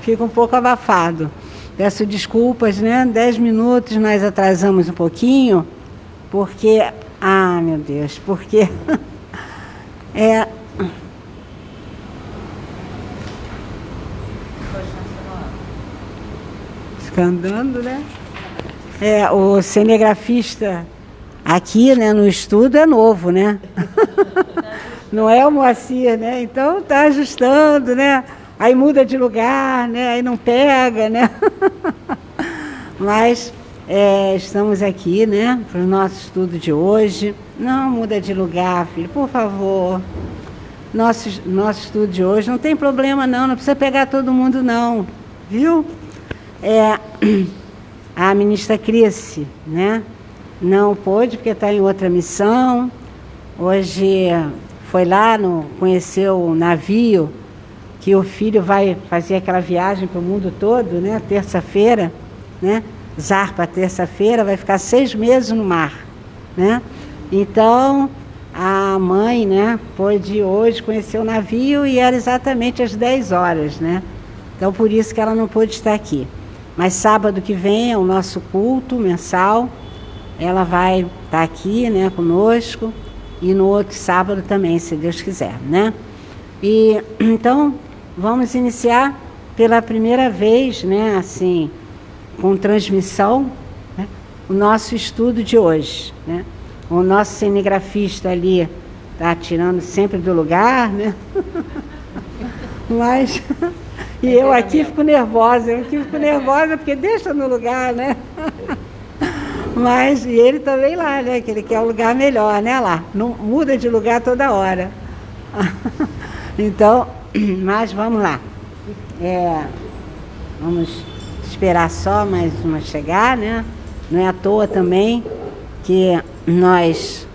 fica um pouco abafado. Peço desculpas, né? 10 minutos nós atrasamos um pouquinho, porque... Ah, meu Deus, porque... Fica andando, né? O cinegrafista aqui, né, no estudo é novo, né? Não é o Moacir, né? Então tá ajustando, né? Aí muda de lugar, né? Aí não pega, né? Mas estamos aqui, né? Para o nosso estudo de hoje. Não muda de lugar, filho, por favor. Nosso estudo de hoje não tem problema não precisa pegar todo mundo não, viu? A ministra Crice, né? Não pôde porque está em outra missão. Hoje foi lá, conheceu o navio que o filho vai fazer aquela viagem para o mundo todo, né? Terça-feira, né? Zarpa terça-feira, vai ficar 6 meses no mar, né? Então, a mãe, né, pôde hoje conhecer o navio e era exatamente às 10 horas, né? Então, por isso que ela não pôde estar aqui. Mas sábado que vem é o nosso culto mensal, ela vai estar aqui, né, conosco, e no outro sábado também, se Deus quiser, né? E então, vamos iniciar pela primeira vez, né, assim, com transmissão, né, o nosso estudo de hoje, né? O nosso cinegrafista ali está tirando sempre do lugar, né? Mas... E eu aqui fico nervosa, porque deixa no lugar, né? Mas, e ele também lá, né? Que ele quer um lugar melhor, né? Lá, não muda de lugar toda hora. Então, mas vamos lá. Vamos esperar só mais uma chegar, né? Não é à toa também que nós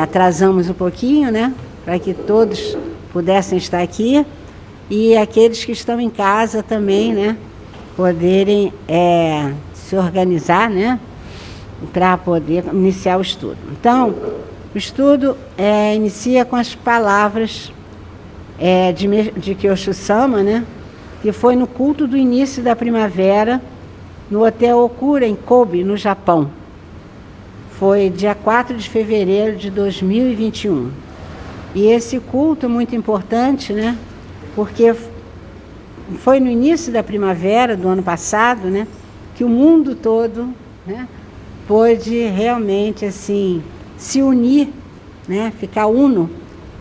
atrasamos um pouquinho, né? Para que todos pudessem estar aqui. E aqueles que estão em casa também, né, poderem se organizar, né, para poder iniciar o estudo. Então, o estudo inicia com as palavras de Kyosho Sama, né, que foi no culto do início da primavera, no Hotel Okura, em Kobe, no Japão. Foi dia 4 de fevereiro de 2021. E esse culto é muito importante, né, porque foi no início da primavera do ano passado, né, que o mundo todo, né, pôde realmente assim, se unir, né, ficar uno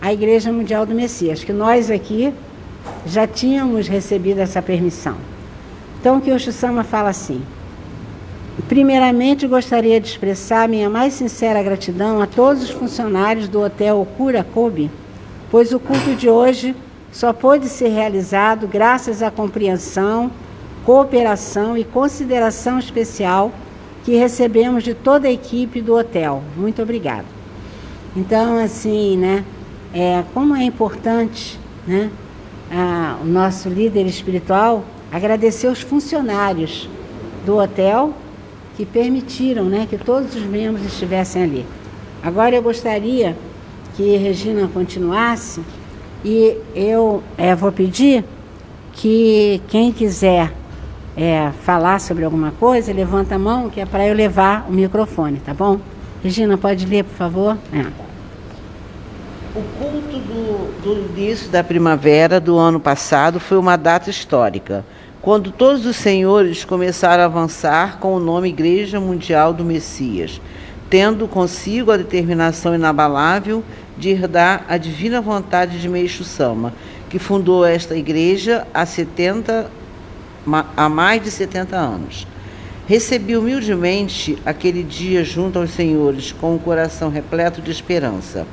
à Igreja Mundial do Messias, que nós aqui já tínhamos recebido essa permissão. Então, o Kyosho Sama fala assim: primeiramente, gostaria de expressar minha mais sincera gratidão a todos os funcionários do Hotel Okura Kobe, pois o culto de hoje só pôde ser realizado graças à compreensão, cooperação e consideração especial que recebemos de toda a equipe do hotel. Muito obrigada. Então, assim, né, como é importante, né, o nosso líder espiritual agradecer os funcionários do hotel que permitiram, né, que todos os membros estivessem ali. Agora eu gostaria que Regina continuasse. E eu vou pedir que quem quiser falar sobre alguma coisa, levanta a mão, que é para eu levar o microfone, tá bom? Regina, pode ler, por favor? O culto do início da primavera do ano passado foi uma data histórica, quando todos os senhores começaram a avançar com o nome Igreja Mundial do Messias, tendo consigo a determinação inabalável de herdar a divina vontade de Meishu Sama, que fundou esta igreja há mais de 70 anos. Recebi humildemente aquele dia junto aos senhores, com o coração repleto de esperança.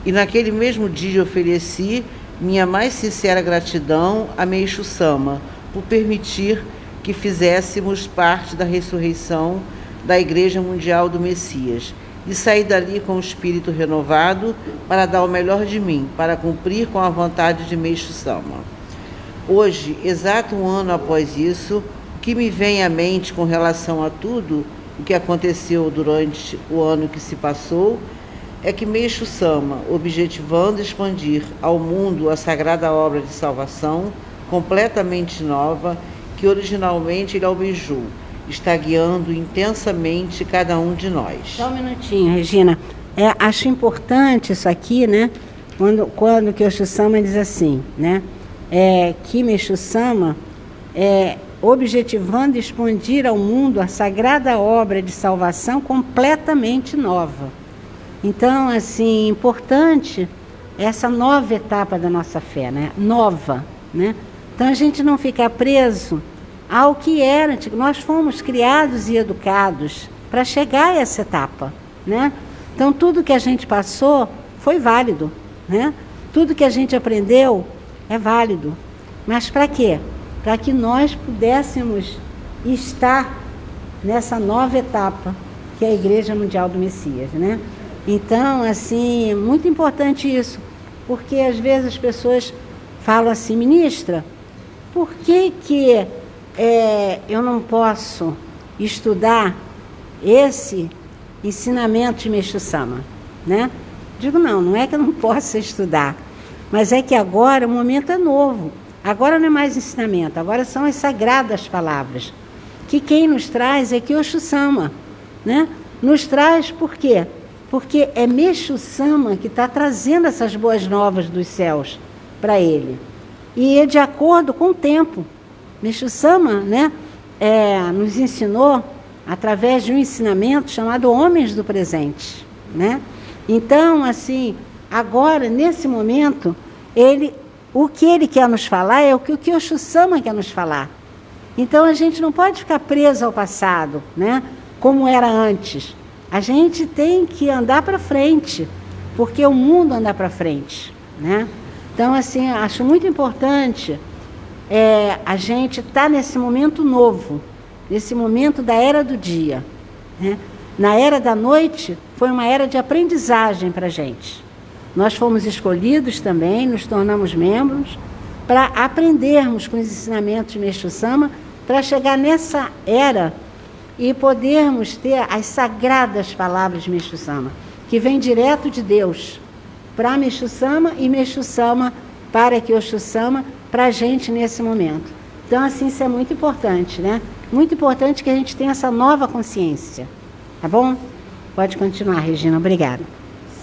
E naquele mesmo dia ofereci minha mais sincera gratidão a Meishu Sama, por permitir que fizéssemos parte da ressurreição da Igreja Mundial do Messias, e sair dali com o espírito renovado para dar o melhor de mim, para cumprir com a vontade de Meishu Sama. Hoje, exato um ano após isso, o que me vem à mente com relação a tudo o que aconteceu durante o ano que se passou, é que Meishu Sama, objetivando expandir ao mundo a sagrada obra de salvação, completamente nova, que originalmente ele almejou, está guiando intensamente cada um de nós. Só um minutinho, Regina. Acho importante isso aqui, né? Quando que Osho Sama diz assim, né? Que Meixo Sama, objetivando expandir ao mundo a sagrada obra de salvação completamente nova. Então, assim, importante essa nova etapa da nossa fé, né? Nova, né? Então, a gente não ficar preso ao que era antigo. Nós fomos criados e educados para chegar a essa etapa, né? Então, tudo que a gente passou foi válido, né? Tudo que a gente aprendeu é válido. Mas para quê? Para que nós pudéssemos estar nessa nova etapa, que é a Igreja Mundial do Messias, né? Então, assim, muito importante isso, porque às vezes as pessoas falam assim, ministra, por que eu não posso estudar esse ensinamento de Meixo Sama, né? Digo, não é que eu não possa estudar, mas é que agora o momento é novo. Agora não é mais ensinamento, agora são as sagradas palavras, que quem nos traz é Osho Sama, né? Nos traz por quê? Porque é Meixo Sama que está trazendo essas boas novas dos céus para ele. E é de acordo com o tempo. Meixo Sama, né, nos ensinou através de um ensinamento chamado Homens do Presente, né? Então, assim, agora, nesse momento, o que ele quer nos falar é o que Osho Sama quer nos falar. Então, a gente não pode ficar preso ao passado, né, como era antes. A gente tem que andar para frente, porque o mundo anda para frente, né? Então, assim, acho muito importante a gente estar nesse momento novo, nesse momento da era do dia, né? Na era da noite, foi uma era de aprendizagem para a gente. Nós fomos escolhidos também, nos tornamos membros, para aprendermos com os ensinamentos de Meixo Sama, para chegar nessa era e podermos ter as sagradas palavras de Meixo Sama, que vem direto de Deus, para Meixo Sama e Meixo Sama para Osho Sama, para a gente nesse momento. Então, assim, isso é muito importante, né? Muito importante que a gente tenha essa nova consciência. Tá bom? Pode continuar, Regina. Obrigada.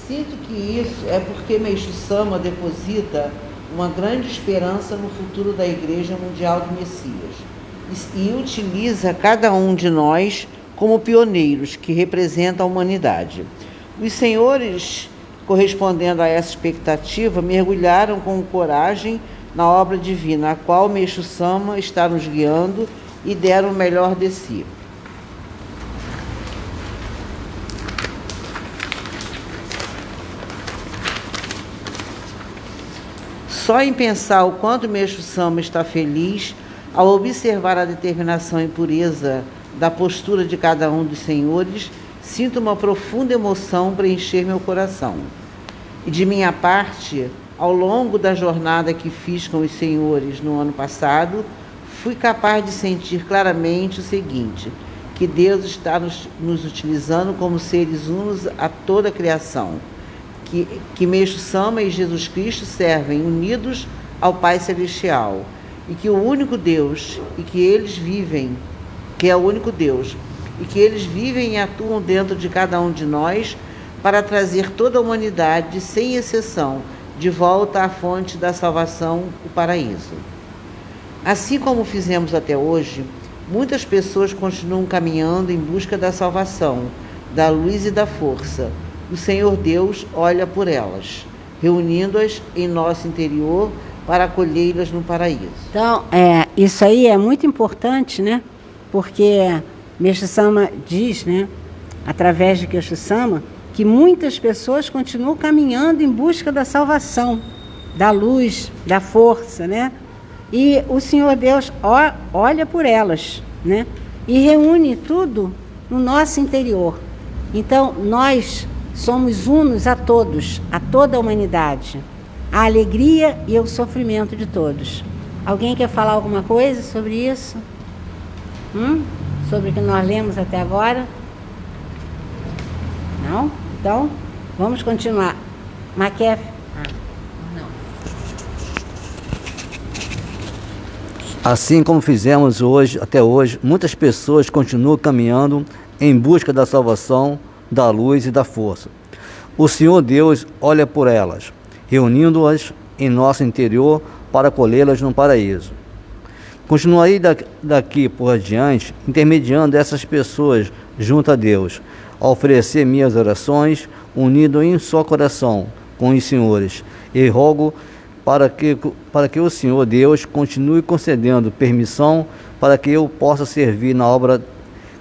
Sinto que isso é porque Meixo Sama deposita uma grande esperança no futuro da Igreja Mundial do Messias e utiliza cada um de nós como pioneiros que representam a humanidade. Os senhores, correspondendo a essa expectativa, mergulharam com coragem na obra divina, a qual Meixo Sama está nos guiando, e deram o melhor de si. Só em pensar o quanto Meixo Sama está feliz ao observar a determinação e pureza da postura de cada um dos senhores, sinto uma profunda emoção preencher meu coração. E de minha parte, ao longo da jornada que fiz com os senhores no ano passado, fui capaz de sentir claramente o seguinte, que Deus está nos utilizando como seres unos a toda a criação, que Meixo Sama e Jesus Cristo servem unidos ao Pai Celestial, e que o único Deus, e que eles vivem, que é o único Deus, e que eles vivem e atuam dentro de cada um de nós para trazer toda a humanidade, sem exceção, de volta à fonte da salvação, o paraíso. Assim como fizemos até hoje, muitas pessoas continuam caminhando em busca da salvação, da luz e da força. O Senhor Deus olha por elas, reunindo-as em nosso interior para acolhê-las no paraíso. Então, isso aí é muito importante, né? Porque Meixo Sama diz, né, através de Osho Sama, que muitas pessoas continuam caminhando em busca da salvação, da luz, da força, né? E o Senhor Deus olha por elas, né? E reúne tudo no nosso interior. Então, nós somos unos a todos, a toda a humanidade. A alegria e o sofrimento de todos. Alguém quer falar alguma coisa sobre isso? Sobre o que nós lemos até agora? Não? Então, vamos continuar. Maquef. Assim como fizemos hoje, até hoje, muitas pessoas continuam caminhando em busca da salvação, da luz e da força. O Senhor Deus olha por elas, reunindo-as em nosso interior para colhê-las no paraíso. Continuarei daqui por diante, intermediando essas pessoas junto a Deus, a oferecer minhas orações, unido em um só coração com os senhores, e rogo para que o Senhor Deus continue concedendo permissão para que eu possa servir na obra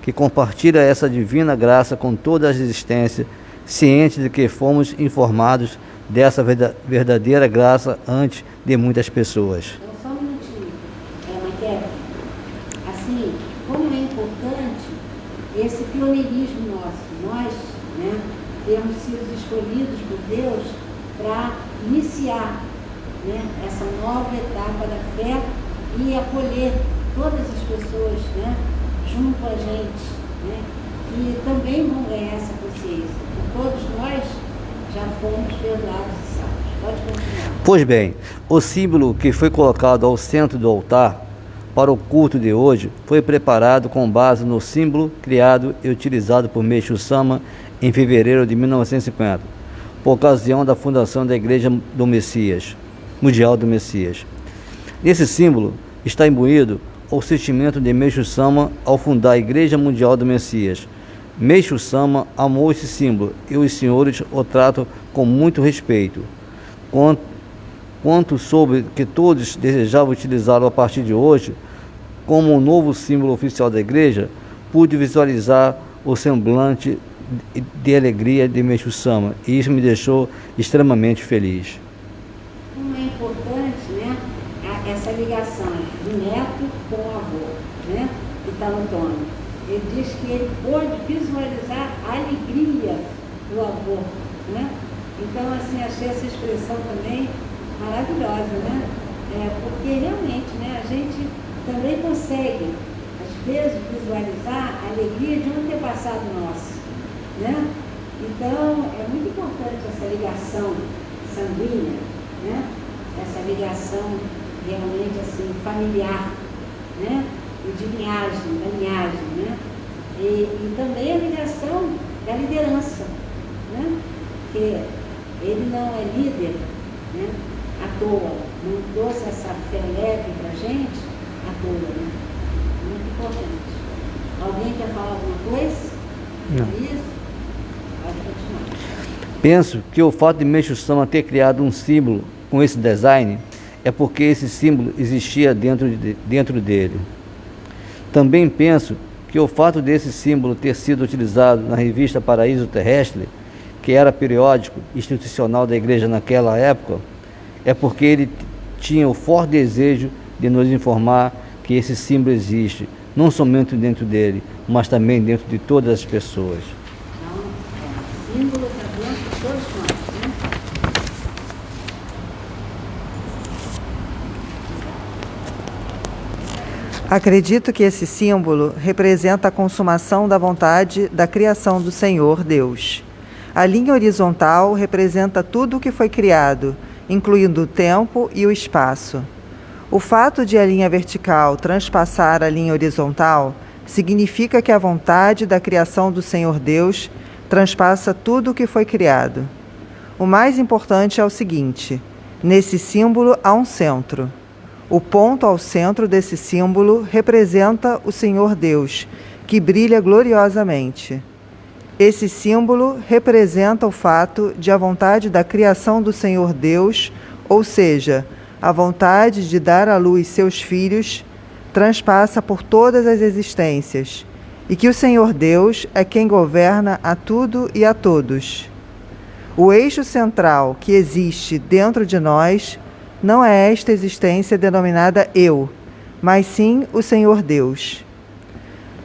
que compartilha essa divina graça com toda a existência, ciente de que fomos informados dessa verdadeira graça antes de muitas pessoas. Então, só um minutinho, Maquete. Assim, como é importante esse pioneirismo nosso, nós, né, temos sido escolhidos por Deus para iniciar, né, essa nova etapa da fé e acolher todas as pessoas, né, junto a gente, né, que também vão ganhar essa consciência. Todos nós já fomos perdoados e salvos. Pode continuar. Pois bem, o símbolo que foi colocado ao centro do altar para o culto de hoje foi preparado com base no símbolo criado e utilizado por Meixo Sama em fevereiro de 1950, por ocasião da fundação da Igreja do Messias, Mundial do Messias. Nesse símbolo está imbuído o sentimento de Meixo Sama ao fundar a Igreja Mundial do Messias. Meixo Sama amou esse símbolo e os senhores o tratam com muito respeito. Quanto soube que todos desejavam utilizá-lo a partir de hoje como um novo símbolo oficial da igreja, pude visualizar o semblante de alegria de Meixo Sama e isso me deixou extremamente feliz. Como é importante, né, essa ligação do neto com o avô, né, que está no trono. Ele diz que ele pôde visualizar a alegria do avô, né? Então, assim, achei essa expressão também maravilhosa, né? Porque realmente, né, a gente também consegue, às vezes, visualizar a alegria de um antepassado nosso, né? Então, é muito importante essa ligação sanguínea, né? Essa ligação realmente, assim, familiar, né? E de linhagem, da linhagem, né? E também a ligação da liderança, né? Porque ele não é líder, né, à toa, não trouxe essa fé leve para a gente à toa, né? Muito importante. Alguém quer falar alguma coisa? Não. Isso? Pode continuar. Penso que o fato de Meixo Sama ter criado um símbolo com esse design é porque esse símbolo existia dentro dele. Também penso que o fato desse símbolo ter sido utilizado na revista Paraíso Terrestre, que era periódico institucional da igreja naquela época, é porque ele tinha o forte desejo de nos informar que esse símbolo existe, não somente dentro dele, mas também dentro de todas as pessoas. Então, o símbolo está dentro de todos nós, né? Acredito que esse símbolo representa a consumação da vontade da criação do Senhor Deus. A linha horizontal representa tudo o que foi criado, incluindo o tempo e o espaço. O fato de a linha vertical transpassar a linha horizontal significa que a vontade da criação do Senhor Deus transpassa tudo o que foi criado. O mais importante é o seguinte: nesse símbolo há um centro. O ponto ao centro desse símbolo representa o Senhor Deus, que brilha gloriosamente. Esse símbolo representa o fato de a vontade da criação do Senhor Deus, ou seja, a vontade de dar à luz seus filhos, transpassa por todas as existências, e que o Senhor Deus é quem governa a tudo e a todos. O eixo central que existe dentro de nós não é esta existência denominada eu, mas sim o Senhor Deus.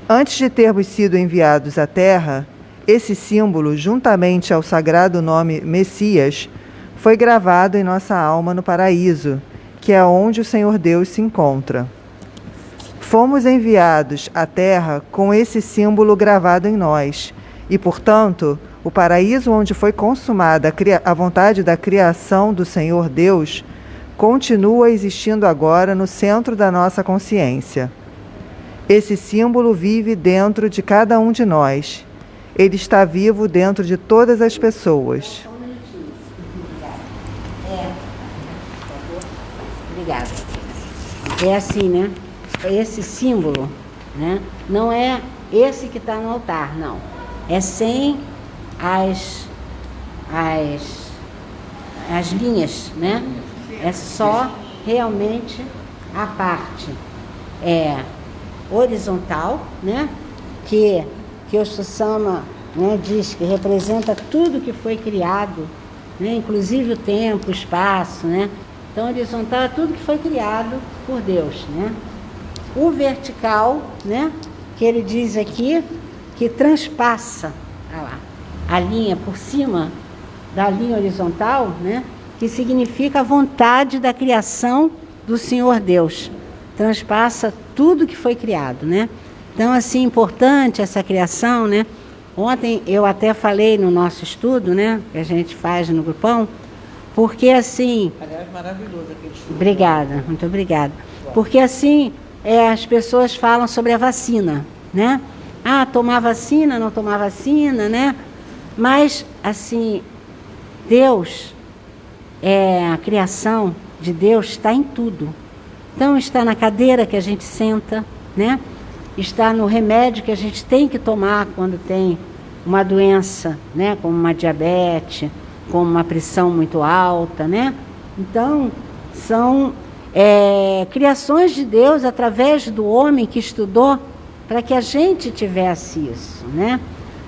Antes de termos sido enviados à Terra, esse símbolo, juntamente ao sagrado nome Messias, foi gravado em nossa alma no paraíso, que é onde o Senhor Deus se encontra. Fomos enviados à Terra com esse símbolo gravado em nós, e, portanto, o paraíso onde foi consumada a vontade da criação do Senhor Deus continua existindo agora no centro da nossa consciência. Esse símbolo vive dentro de cada um de nós. Ele está vivo dentro de todas as pessoas. Obrigada. É assim, né? Esse símbolo, né? Não é esse que está no altar, não. É sem as linhas, né? É só realmente a parte horizontal, né? Que o Sussama, né, diz que representa tudo que foi criado, né? Inclusive o tempo, o espaço, né? Então, horizontal é tudo que foi criado por Deus, né? O vertical, né? Que ele diz aqui, que transpassa a linha por cima da linha horizontal, né? Que significa a vontade da criação do Senhor Deus. Transpassa tudo que foi criado, né? Então, assim, importante essa criação, né? Ontem eu até falei no nosso estudo, né? Que a gente faz no grupão, porque assim... Aliás, maravilhoso aquele estudo. Obrigada, muito obrigada. Porque assim, as pessoas falam sobre a vacina, né? Ah, tomar vacina, não tomar vacina, né? Mas, assim, Deus, a criação de Deus está em tudo. Então, está na cadeira que a gente senta, né? Está no remédio que a gente tem que tomar quando tem uma doença, né? Como uma diabetes, como uma pressão muito alta, né? Então, são criações de Deus através do homem que estudou para que a gente tivesse isso, né?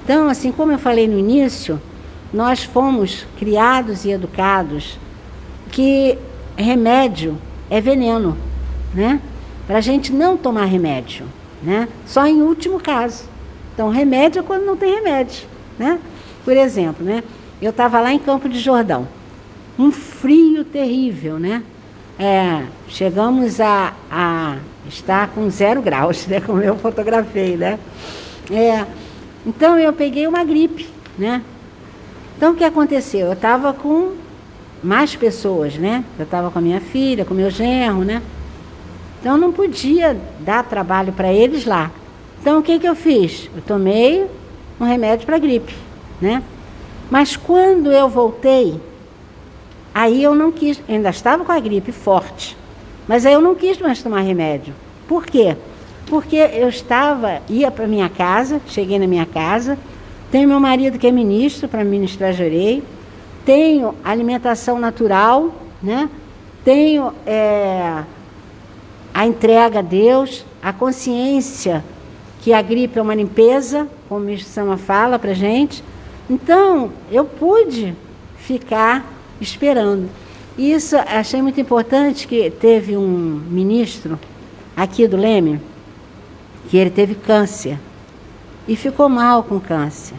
Então, assim como eu falei no início, nós fomos criados e educados que remédio é veneno, né? Para a gente não tomar remédio, né? Só em último caso. Então, remédio é quando não tem remédio, né? Por exemplo, né? Eu estava lá em Campo de Jordão, um frio terrível, né? Chegamos a estar com 0 graus, né? Como eu fotografei, né? Então, eu peguei uma gripe, né? Então, o que aconteceu? Eu estava com mais pessoas, né? Eu estava com a minha filha, com o meu genro, né? Então, eu não podia dar trabalho para eles lá. Então, o que eu fiz? Eu tomei um remédio para gripe, né? Mas quando eu voltei, aí eu não quis, ainda estava com a gripe forte, mas aí eu não quis mais tomar remédio. Por quê? Porque eu ia para minha casa, cheguei na minha casa, tenho meu marido que é ministro, para ministrar jurei, tenho alimentação natural, né? Tenho a entrega a Deus, a consciência que a gripe é uma limpeza, como o ministro Sama fala para a gente. Então, eu pude ficar esperando. E isso achei muito importante, que teve um ministro aqui do Leme, que ele teve câncer e ficou mal com câncer.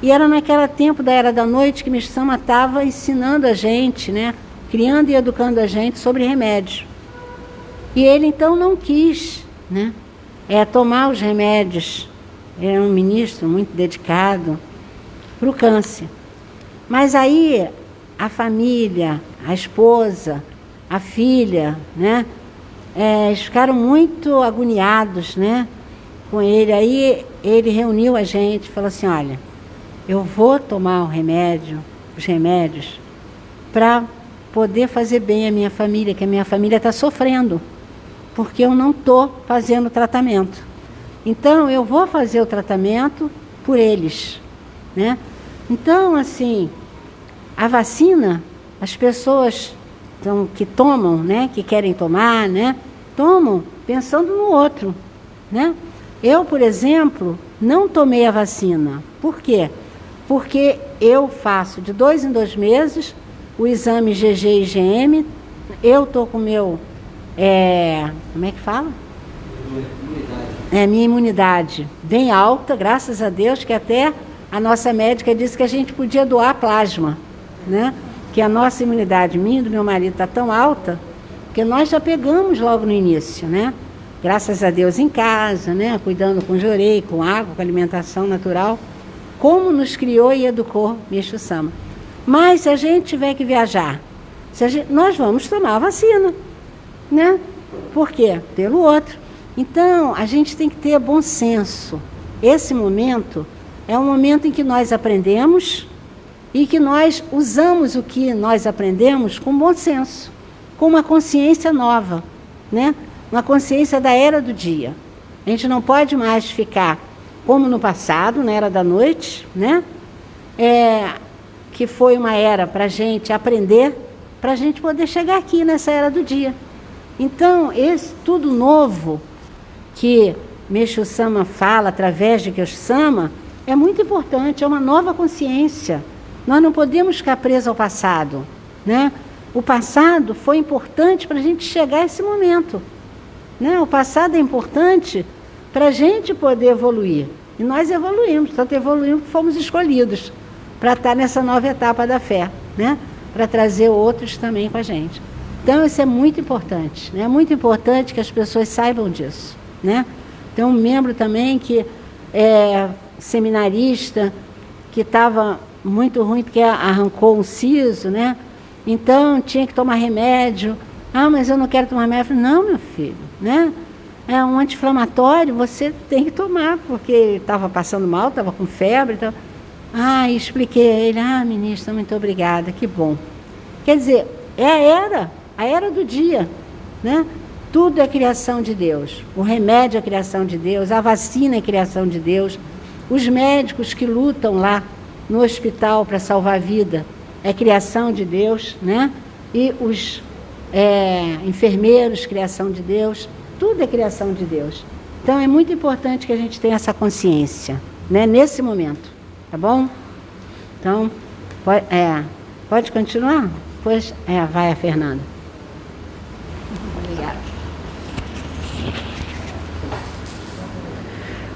E era naquele tempo da Era da Noite que o ministro Sama estava ensinando a gente, né, criando e educando a gente sobre remédios. E ele então não quis, né, tomar os remédios. Ele era um ministro muito dedicado para o câncer. Mas aí a família, a esposa, a filha, né, eles ficaram muito agoniados, né, com ele. Aí ele reuniu a gente e falou assim: olha, eu vou tomar os remédios, para poder fazer bem à minha família, que a minha família está sofrendo, porque eu não estou fazendo tratamento. Então, eu vou fazer o tratamento por eles, né? Então, assim, a vacina, as pessoas que tomam, né, que querem tomar, né, tomam pensando no outro, né? Eu, por exemplo, não tomei a vacina. Por quê? Porque eu faço de 2 em 2 meses o exame IgG e IgM. Eu estou com o meu... como é que fala? Minha imunidade bem alta, graças a Deus, que até a nossa médica disse que a gente podia doar plasma, né? Que a nossa imunidade, minha e do meu marido, está tão alta, que nós já pegamos logo no início, né? Graças a Deus em casa, né? Cuidando com jorei, com água, com alimentação natural, como nos criou e educou Meixo Sama. Mas se a gente tiver que viajar Nós vamos tomar a vacina, né? Por quê? Pelo outro. Então, a gente tem que ter bom senso. Esse momento é um momento em que nós aprendemos e que nós usamos o que nós aprendemos com bom senso, com uma consciência nova, né? Uma consciência da era do dia. A gente não pode mais ficar como no passado, na era da noite, né? Que foi uma era para a gente aprender, para a gente poder chegar aqui nessa era do dia. Então, esse tudo novo que Meixo Sama fala através de Kyoshi Sama é muito importante, é uma nova consciência. Nós não podemos ficar presos ao passado, né? O passado foi importante para a gente chegar a esse momento, né? O passado é importante para a gente poder evoluir. E nós evoluímos, tanto evoluímos que fomos escolhidos para estar nessa nova etapa da fé, né? Para trazer outros também com a gente. Então, isso é muito importante, né? É muito importante que as pessoas saibam disso, né? Tem um membro também que é seminarista, que estava muito ruim porque arrancou um siso, né? Então, tinha que tomar remédio. Ah, mas eu não quero tomar remédio. Eu falei, não, meu filho, né? É um anti-inflamatório, você tem que tomar, porque ele estava passando mal, estava com febre. Então... expliquei a ele, ministra, muito obrigada, que bom. Quer dizer, é a era do dia, né? Tudo é criação de Deus. O remédio é criação de Deus, a vacina é criação de Deus. Os médicos que lutam lá no hospital para salvar a vida é criação de Deus, né? E os enfermeiros, criação de Deus. Tudo é criação de Deus. Então, é muito importante que a gente tenha essa consciência, né? Nesse momento, tá bom? Então, pode continuar? Pois, vai a Fernanda. Obrigada.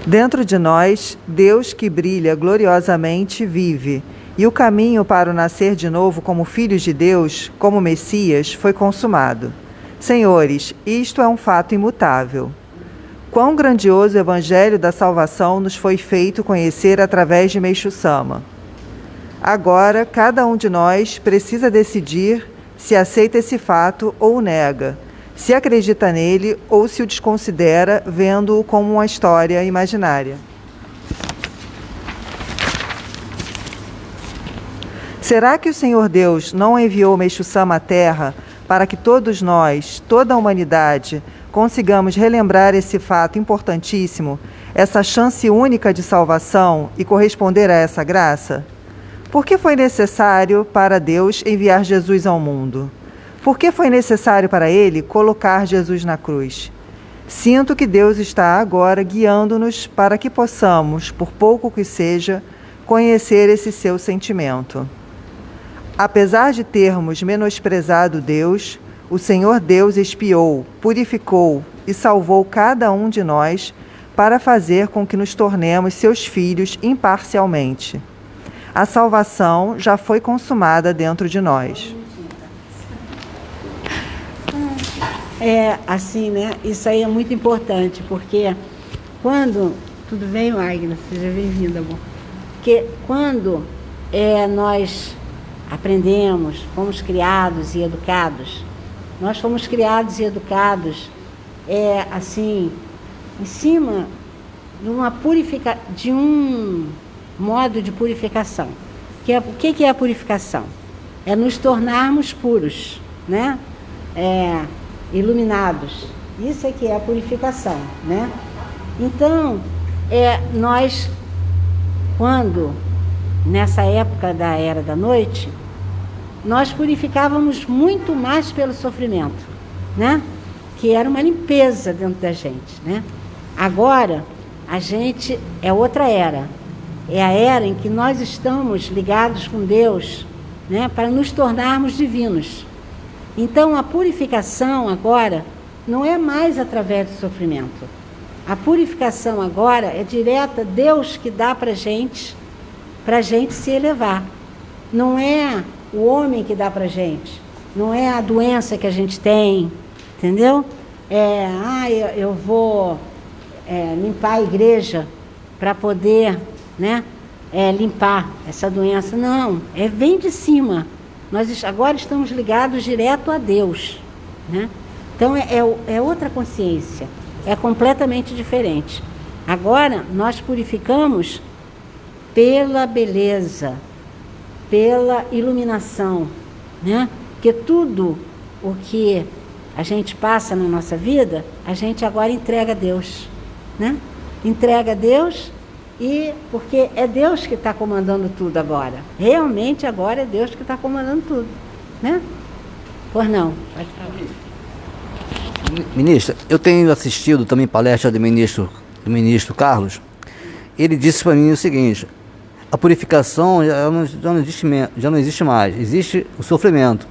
Dentro de nós, Deus que brilha gloriosamente vive, e o caminho para o nascer de novo como filhos de Deus, como Messias, foi consumado. Senhores, isto é um fato imutável. Quão grandioso o Evangelho da Salvação nos foi feito conhecer através de Meixo Sama. Agora, cada um de nós precisa decidir se aceita esse fato ou o nega, se acredita nele ou se o desconsidera, vendo-o como uma história imaginária. Será que o Senhor Deus não enviou Meixo Sama à Terra para que todos nós, toda a humanidade, consigamos relembrar esse fato importantíssimo, essa chance única de salvação e corresponder a essa graça? Por que foi necessário para Deus enviar Jesus ao mundo? Por que foi necessário para Ele colocar Jesus na cruz? Sinto que Deus está agora guiando-nos para que possamos, por pouco que seja, conhecer esse seu sentimento. Apesar de termos menosprezado Deus, o Senhor Deus expiou, purificou e salvou cada um de nós para fazer com que nos tornemos seus filhos imparcialmente. A salvação já foi consumada dentro de nós. Assim, né? Isso aí é muito importante, porque quando... Tudo bem, Magna? Seja bem-vinda, amor. Porque quando nós aprendemos, fomos criados e educados, nós fomos criados e educados, assim, em cima de um modo de purificação. O que é a purificação? É nos tornarmos puros, né? Iluminados. Isso é que é a purificação, né? Então, nós, quando, nessa época da Era da Noite, nós purificávamos muito mais pelo sofrimento, né? Que era uma limpeza dentro da gente, né? Agora, a gente é outra era. É a era em que nós estamos ligados com Deus, né? Para nos tornarmos divinos. Então, a purificação agora não é mais através do sofrimento. A purificação agora é direta, Deus que dá para gente se elevar. Não é o homem que dá para gente, não é a doença que a gente tem, entendeu? Eu vou limpar a igreja para poder, né, limpar essa doença. Não, vem de cima. Nós agora estamos ligados direto a Deus, né? Então é outra consciência, é completamente diferente. Agora nós purificamos pela beleza, pela iluminação, né? Porque tudo o que a gente passa na nossa vida, a gente agora entrega a Deus, né? Entrega a Deus, e porque é Deus que está comandando tudo agora. Realmente agora é Deus que está comandando tudo, né? Pois não? Pode falar. Ministra, eu tenho assistido também palestra do ministro Carlos. Ele disse para mim o seguinte: a purificação já não existe mais, existe o sofrimento.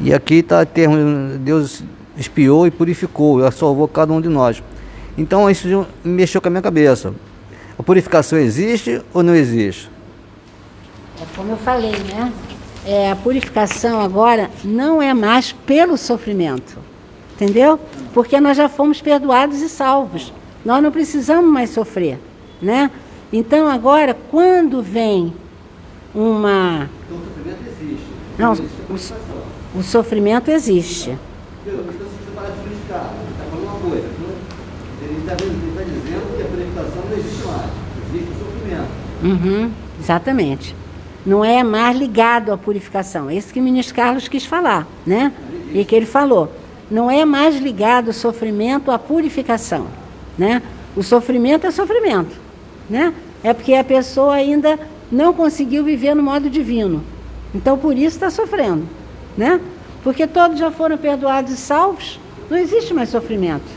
E aqui está o termo, Deus expiou e purificou, salvou cada um de nós. Então isso mexeu com a minha cabeça. A purificação existe ou não existe? É como eu falei, né? A purificação agora não é mais pelo sofrimento, entendeu? Porque nós já fomos perdoados e salvos. Nós não precisamos mais sofrer, né? Então agora, quando vem uma... Então o sofrimento existe. Não, o sofrimento existe. Então se você parar de purificar, está falando uma coisa. Ele está dizendo que a purificação não existe mais. Existe o sofrimento. Uhum, exatamente. Não é mais ligado à purificação. É isso que o ministro Carlos quis falar, né? E que ele falou. Não é mais ligado o sofrimento à purificação, né? O sofrimento é sofrimento, né? É porque a pessoa ainda não conseguiu viver no modo divino. Então, por isso está sofrendo, né? Porque todos já foram perdoados e salvos, não existe mais sofrimento,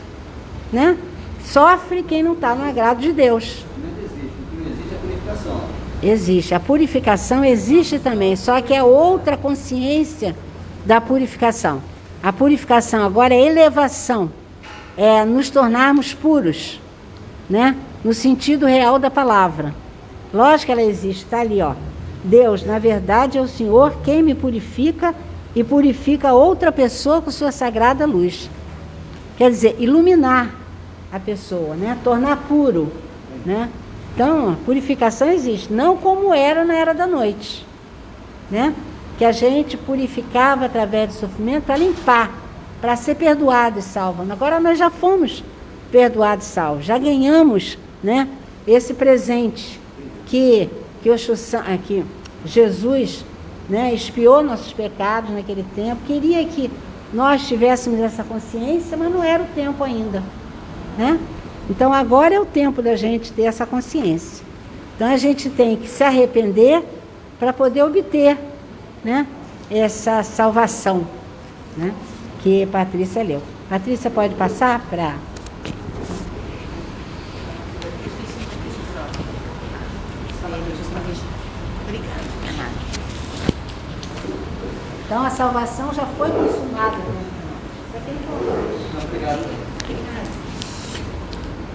né? Sofre quem não está no agrado de Deus. Não existe a purificação. Existe, a purificação existe também, só que é outra consciência da purificação. A purificação agora é elevação, é nos tornarmos puros, né? No sentido real da palavra. Lógico que ela existe, está ali, ó. Deus, na verdade, é o Senhor quem me purifica e purifica outra pessoa com sua sagrada luz. Quer dizer, iluminar a pessoa, né? Tornar puro, né? Então, a purificação existe, não como era na era da noite, né? Que a gente purificava através do sofrimento para limpar, para ser perdoado e salvo. Agora nós já fomos perdoados e salvos, já ganhamos, né, esse presente que Jesus, né, expiou nossos pecados naquele tempo. Queria que nós tivéssemos essa consciência, mas não era o tempo ainda, né? Então agora é o tempo da gente ter essa consciência. Então a gente tem que se arrepender para poder obter, né, essa salvação, né, que Patrícia leu. Patrícia, pode passar para... Então a salvação já foi consumada.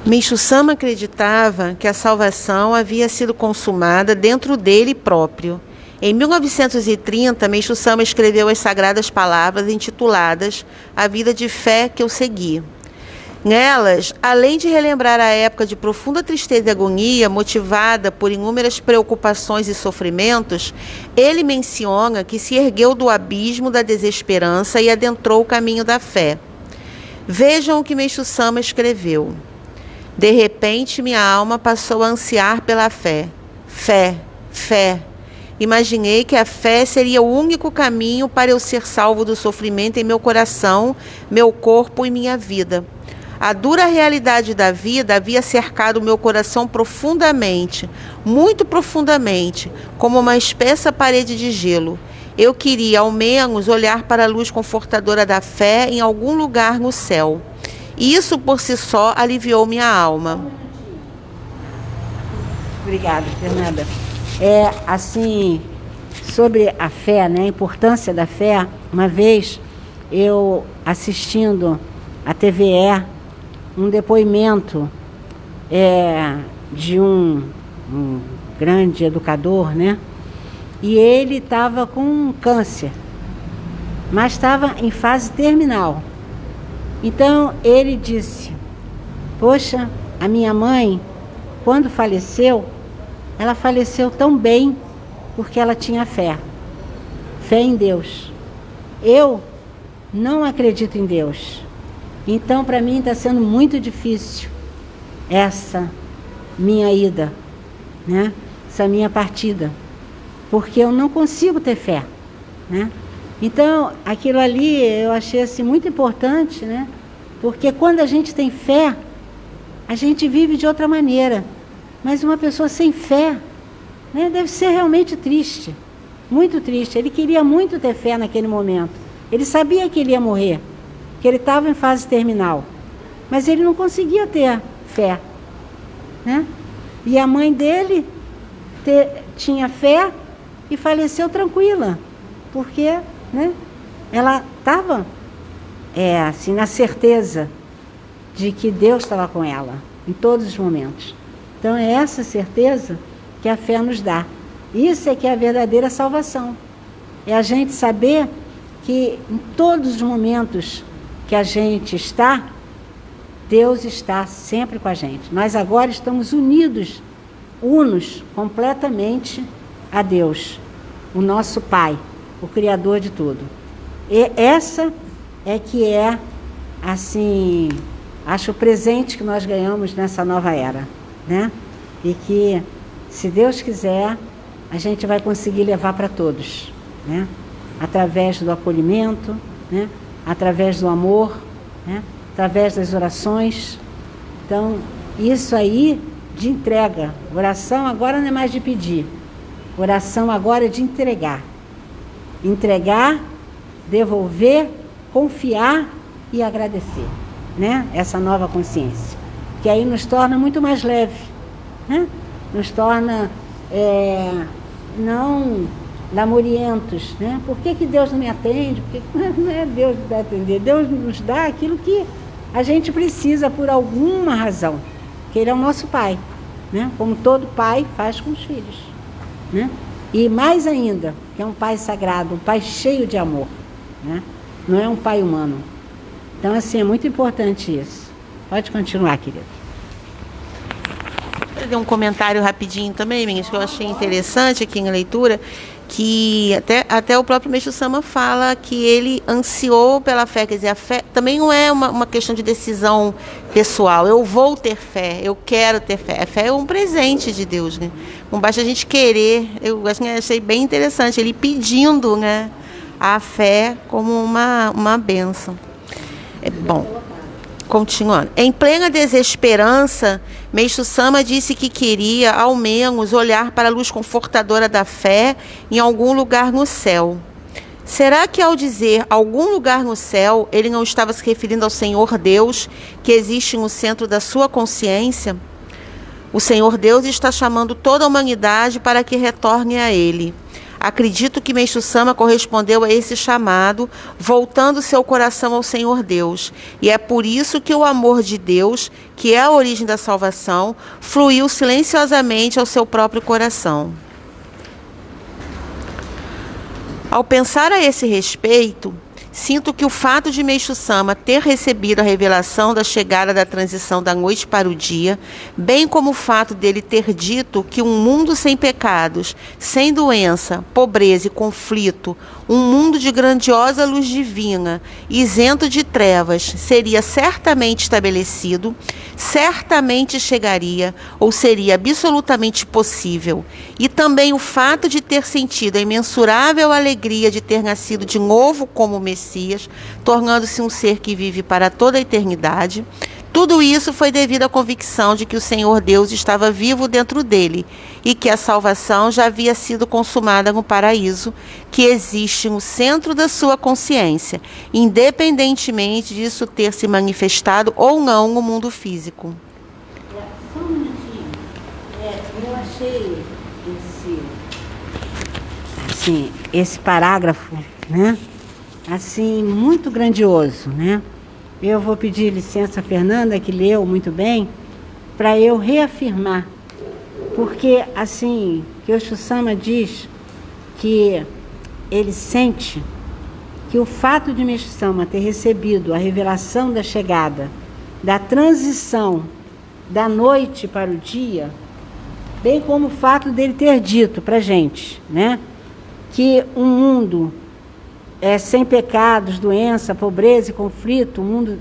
Meixo Sama acreditava que a salvação havia sido consumada dentro dele próprio. Em 1930, Meixo Sama escreveu as sagradas palavras intituladas A Vida de Fé que eu segui. Nelas, além de relembrar a época de profunda tristeza e agonia, motivada por inúmeras preocupações e sofrimentos, ele menciona que se ergueu do abismo da desesperança e adentrou o caminho da fé. Vejam o que Meixo Sama escreveu. De repente, minha alma passou a ansiar pela fé. Fé, fé. Imaginei que a fé seria o único caminho para eu ser salvo do sofrimento em meu coração, meu corpo e minha vida. A dura realidade da vida havia cercado meu coração profundamente, muito profundamente, como uma espessa parede de gelo. Eu queria, ao menos, olhar para a luz confortadora da fé em algum lugar no céu. Isso, por si só, aliviou minha alma. Obrigada, Fernanda. Assim, sobre a fé, né, a importância da fé, uma vez eu assistindo a TVE, um depoimento de um grande educador, né? E ele estava com um câncer, mas estava em fase terminal. Então ele disse: poxa, a minha mãe, quando faleceu, ela faleceu tão bem porque ela tinha fé. fé em Deus. Eu não acredito em Deus. Então, para mim, está sendo muito difícil essa minha ida, né? Essa minha partida, porque eu não consigo ter fé, né? Então, aquilo ali eu achei assim, muito importante, né? Porque quando a gente tem fé, a gente vive de outra maneira. Mas uma pessoa sem fé, né, deve ser realmente triste, muito triste. Ele queria muito ter fé naquele momento. Ele sabia que ele ia morrer, que ele estava em fase terminal, mas ele não conseguia ter fé, né? E a mãe dele tinha fé e faleceu tranquila, porque, né, ela estava assim, na certeza de que Deus estava com ela em todos os momentos. Então é essa certeza que a fé nos dá. Isso é que é a verdadeira salvação. É a gente saber que em todos os momentos que a gente está, Deus está sempre com a gente. Nós agora estamos unos completamente a Deus, o nosso Pai, o Criador de tudo. E essa é que é, assim, acho o presente que nós ganhamos nessa nova era, né? E que, se Deus quiser, a gente vai conseguir levar para todos, né? Através do acolhimento, né? Através do amor, né? Através das orações. Então, isso aí de entrega. Oração agora não é mais de pedir. Oração agora é de entregar. Entregar, devolver, confiar e agradecer, né? Essa nova consciência, que aí nos torna muito mais leve, né? Nos torna não lamurientos, né? Por que Deus não me atende? Porque não é Deus que vai atender. Deus nos dá aquilo que a gente precisa por alguma razão, que Ele é o nosso Pai, né? Como todo pai faz com os filhos, né? E mais ainda, que é um Pai sagrado, um Pai cheio de amor, né? Não é um pai humano. Então, assim, é muito importante isso. Pode continuar, querido. Eu dei um comentário rapidinho também, meninas, que eu achei interessante aqui na leitura, que até o próprio Meixo Sama fala que ele ansiou pela fé. Quer dizer, a fé também não é uma questão de decisão pessoal. Eu vou ter fé, eu quero ter fé. A fé é um presente de Deus, né? Não basta a gente querer. Eu achei bem interessante ele pedindo, né, a fé como uma bênção. Bom, continuando. Em plena desesperança, Meixo Sama disse que queria, ao menos, olhar para a luz confortadora da fé em algum lugar no céu. Será que, ao dizer algum lugar no céu, ele não estava se referindo ao Senhor Deus, que existe no centro da sua consciência? O Senhor Deus está chamando toda a humanidade para que retorne a Ele. Acredito que Meixo Sama correspondeu a esse chamado, voltando seu coração ao Senhor Deus. E é por isso que o amor de Deus, que é a origem da salvação, fluiu silenciosamente ao seu próprio coração. Ao pensar a esse respeito, sinto que o fato de Meixo Sama ter recebido a revelação da chegada da transição da noite para o dia, bem como o fato dele ter dito que um mundo sem pecados, sem doença, pobreza e conflito, um mundo de grandiosa luz divina, isento de trevas, seria certamente estabelecido, certamente chegaria, ou seria absolutamente possível. E também o fato de ter sentido a imensurável alegria de ter nascido de novo como Messias, tornando-se um ser que vive para toda a eternidade. Tudo isso foi devido à convicção de que o Senhor Deus estava vivo dentro dele e que a salvação já havia sido consumada no paraíso, que existe no centro da sua consciência, independentemente disso ter se manifestado ou não no mundo físico. Só um minutinho. Eu achei esse parágrafo, né? Assim, muito grandioso, né? Eu vou pedir licença à Fernanda, que leu muito bem, para eu reafirmar. Porque, assim, que o Meixo Sama diz que ele sente que o fato de Meixo Sama ter recebido a revelação da chegada, da transição da noite para o dia, bem como o fato dele ter dito para a gente, né, que um mundo sem pecados, doença, pobreza e conflito, um mundo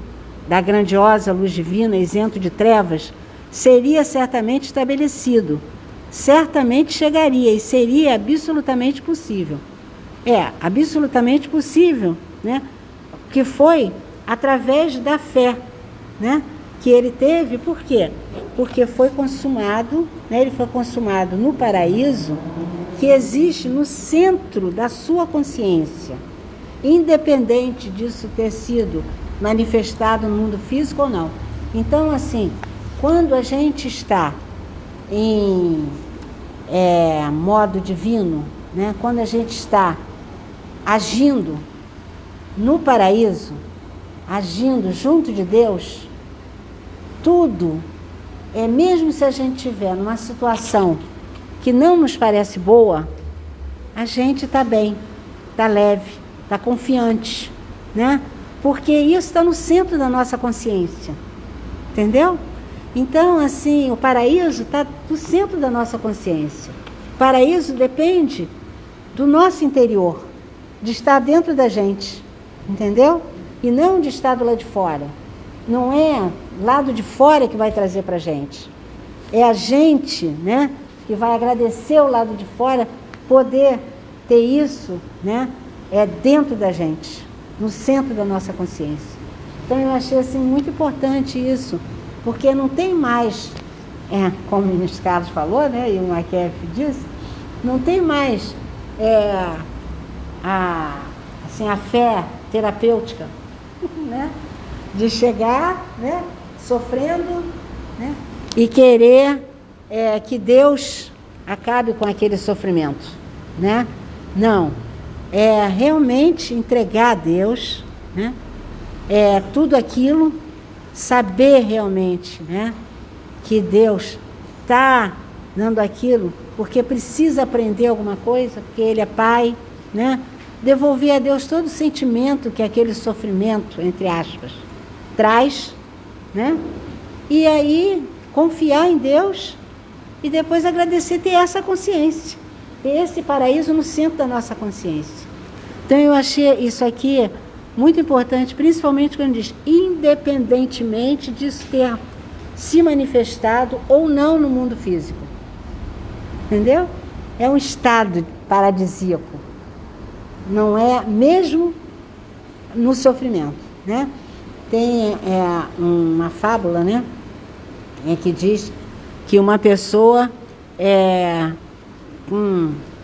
da grandiosa luz divina, isento de trevas, seria certamente estabelecido, certamente chegaria e seria absolutamente possível. Absolutamente possível, né? Que foi através da fé, né? Que ele teve. Por quê? Porque foi consumado, né? Ele foi consumado no paraíso, que existe no centro da sua consciência, independente disso ter sido manifestado no mundo físico ou não. Então, assim, quando a gente está em modo divino, né? Quando a gente está agindo no paraíso, agindo junto de Deus, tudo, mesmo se a gente estiver numa situação que não nos parece boa, a gente está bem, está leve, está confiante, né? Porque isso está no centro da nossa consciência, entendeu? Então, assim, o paraíso está no centro da nossa consciência. O paraíso depende do nosso interior, de estar dentro da gente, entendeu? E não de estar do lado de fora. Não é lado de fora que vai trazer para a gente. É a gente, né, que vai agradecer o lado de fora, poder ter isso, né, dentro da gente, no centro da nossa consciência. Então eu achei assim muito importante isso, porque não tem mais, como o ministro Carlos falou, né, e o Maquef disse, não tem mais a fé terapêutica, né, de chegar, né, sofrendo, né, e querer que Deus acabe com aquele sofrimento, né? Não, realmente entregar a Deus, né, tudo aquilo, saber realmente, né, que Deus está dando aquilo porque precisa aprender alguma coisa, porque Ele é Pai, né? Devolver a Deus todo o sentimento que aquele sofrimento, entre aspas, traz, né? E aí confiar em Deus e depois agradecer, ter essa consciência, ter esse paraíso no centro da nossa consciência. Então eu achei isso aqui muito importante, principalmente quando diz, independentemente disso ter se manifestado ou não no mundo físico. Entendeu? É um estado paradisíaco. Não é mesmo no sofrimento, né? Tem uma fábula, né, que diz que uma pessoa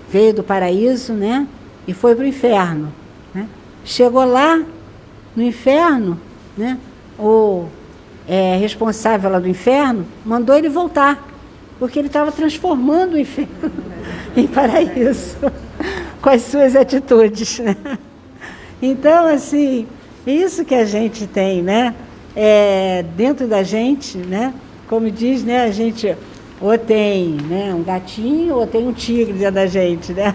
veio do paraíso, né, e foi para o inferno, né? Chegou lá no inferno, né, o responsável lá do inferno mandou ele voltar, porque ele estava transformando o inferno em paraíso com as suas atitudes, né? Então, assim, isso que a gente tem, né, dentro da gente, né, como diz, né, a gente ou tem, né, um gatinho ou tem um tigre dentro da gente, né?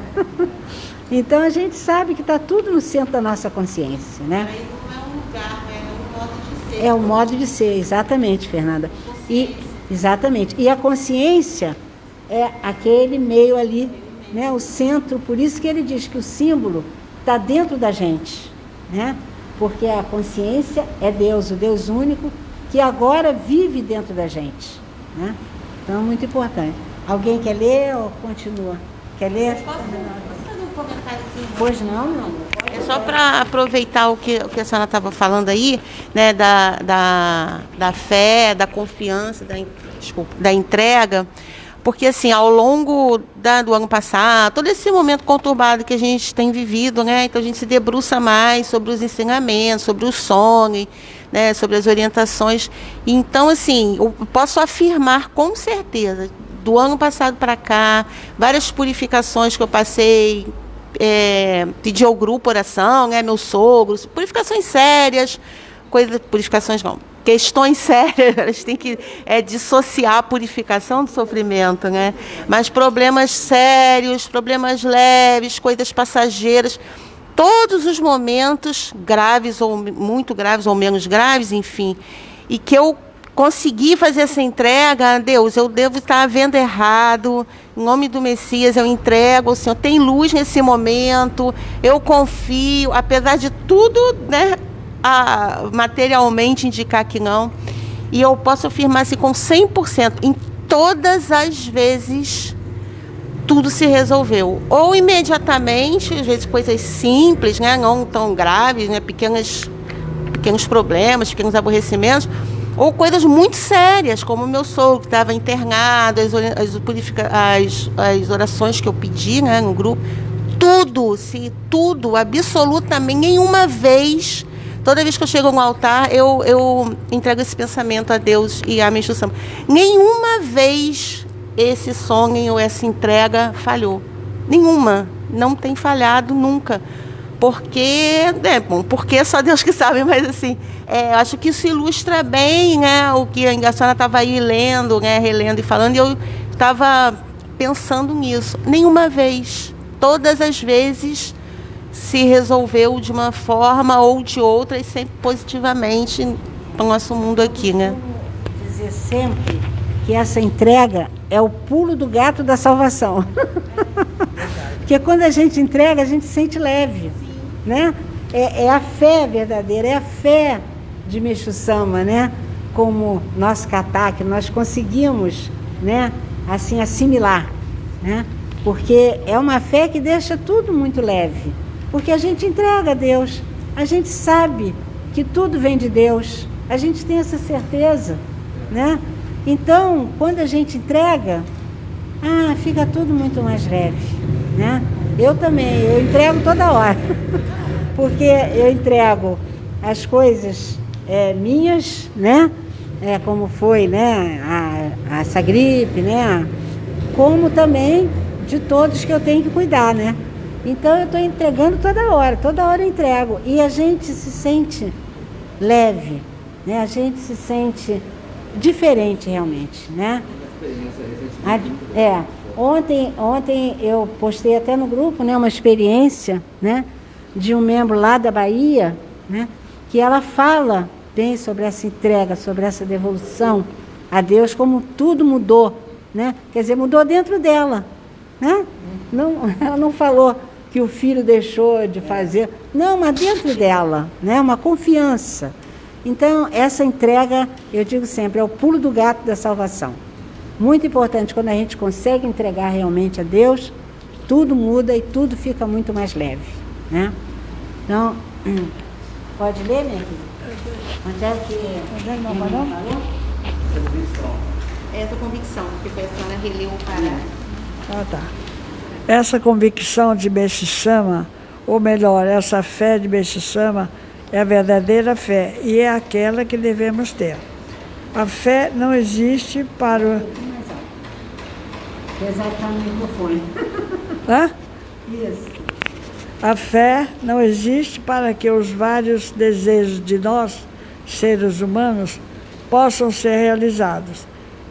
Então a gente sabe que está tudo no centro da nossa consciência, né? Aí não é um lugar, é um modo de ser. É o modo de ser, exatamente, Fernanda. Exatamente. E a consciência é aquele meio ali, né, o centro, por isso que ele diz que o símbolo está dentro da gente, né? Porque a consciência é Deus, o Deus único, que agora vive dentro da gente, né? Então, muito importante. Alguém quer ler ou continua? Quer ler? Posso fazer um comentáriozinho? Pois não. É só para aproveitar o que a senhora estava falando aí, né, da fé, da confiança, da entrega, porque assim, ao longo do ano passado, todo esse momento conturbado que a gente tem vivido, né, então a gente se debruça mais sobre os ensinamentos, sobre o sonho, né, sobre as orientações. Então, assim, eu posso afirmar com certeza, do ano passado para cá, várias purificações que eu passei, pedi ao grupo oração, né, meus sogros, purificações sérias, purificações não, questões sérias, elas têm que dissociar a purificação do sofrimento, né? Mas problemas sérios, problemas leves, coisas passageiras, todos os momentos graves ou muito graves ou menos graves, enfim, e que eu consegui fazer essa entrega, Deus, eu devo estar vendo errado, em nome do Messias eu entrego, o Senhor tem luz nesse momento, eu confio, apesar de tudo, né, materialmente indicar que não, e eu posso afirmar assim com 100%, em todas as vezes, tudo se resolveu, ou imediatamente, às vezes coisas simples, né, não tão graves, né, pequenos problemas, pequenos aborrecimentos, ou coisas muito sérias, como o meu sogro, que estava internado, as orações que eu pedi, né, no grupo, tudo, absolutamente, nenhuma vez, toda vez que eu chego no altar, eu entrego esse pensamento a Deus e a minha instrução. Nenhuma vez esse sonho ou essa entrega falhou. Nenhuma. Não tem falhado nunca. Porque só Deus que sabe, mas assim, acho que isso ilustra bem, né, o que a senhora estava aí lendo, né, relendo e falando, e eu estava pensando nisso. Nenhuma vez, todas as vezes se resolveu de uma forma ou de outra e sempre positivamente para o nosso mundo aqui, né? Eu dizer sempre que essa entrega é o pulo do gato da salvação. Porque quando a gente entrega, a gente se sente leve. Né? É a fé verdadeira, é a fé de Meixo Sama, né? Como nosso Katá, que nós conseguimos, né, assim, assimilar, né? Porque é uma fé que deixa tudo muito leve, porque a gente entrega a Deus, a gente sabe que tudo vem de Deus, a gente tem essa certeza, né? Então, quando a gente entrega, fica tudo muito mais leve, né? Eu também, eu entrego toda hora, porque eu entrego as coisas minhas, né? Como foi, né? Essa gripe, né? Como também de todos que eu tenho que cuidar, né? Então eu estou entregando toda hora eu entrego. E a gente se sente leve, né? A gente se sente diferente realmente, né? Ontem eu postei até no grupo, né, uma experiência, né, de um membro lá da Bahia, né, que ela fala bem sobre essa entrega, sobre essa devolução a Deus, como tudo mudou, né? Quer dizer, mudou dentro dela, né? Ela não falou que o filho deixou de fazer, não, mas dentro dela, né, uma confiança. Então, essa entrega, eu digo sempre, é o pulo do gato da salvação. Muito importante, quando a gente consegue entregar realmente a Deus, tudo muda e tudo fica muito mais leve, né? Então, pode ler, minha filha? Onde é que não falou? Essa convicção, que foi a senhora releu para... Tá. Essa convicção de Meixo Sama, ou melhor, essa fé de Meixo Sama, é a verdadeira fé e é aquela que devemos ter. A fé não existe para o... Exatamente no microfone. Hã? Isso. A fé não existe para que os vários desejos de nós, seres humanos, possam ser realizados.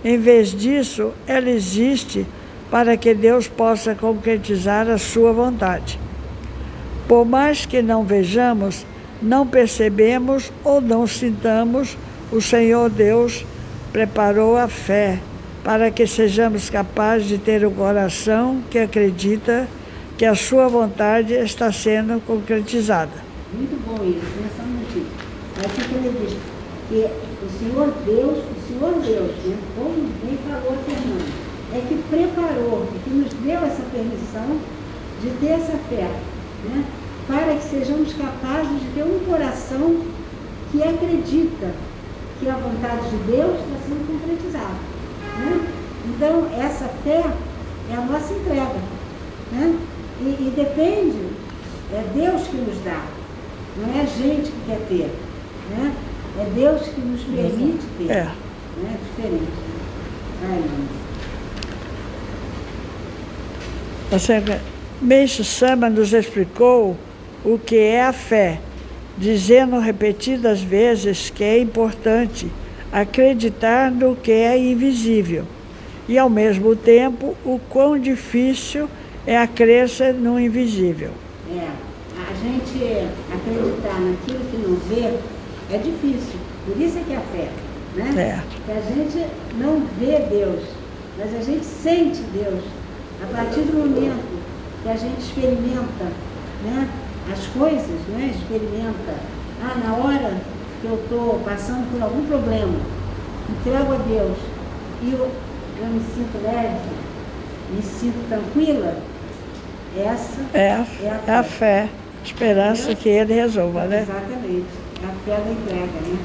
Em vez disso, ela existe para que Deus possa concretizar a sua vontade. Por mais que não vejamos, não percebemos ou não sintamos, o Senhor Deus preparou a fé para que sejamos capazes de ter um coração que acredita que a sua vontade está sendo concretizada. Muito bom isso, só um minutinho. Aí o que ele diz? Que o Senhor Deus, né, como bem falou a Fernanda, é que preparou, que nos deu essa permissão de ter essa fé, né, para que sejamos capazes de ter um coração que acredita que a vontade de Deus está sendo concretizada, né? Então, essa fé é a nossa entrega, né? E depende, é Deus que nos dá, não é a gente que quer ter, né? É Deus que nos permite ter, né? Diferente. Meixo Sama nos explicou o que é a fé, dizendo repetidas vezes que é importante acreditar no que é invisível e, ao mesmo tempo, o quão difícil é a crença no invisível. A gente acreditar naquilo que não vê é difícil, por isso é que é a fé, né? Que a gente não vê Deus, mas a gente sente Deus. A partir do momento que a gente experimenta, né, as coisas, né, experimenta, na hora que eu estou passando por algum problema, entrego a Deus e eu me sinto leve, me sinto tranquila, essa é a fé, esperança que Ele resolva, né? Exatamente, é a fé da entrega, né?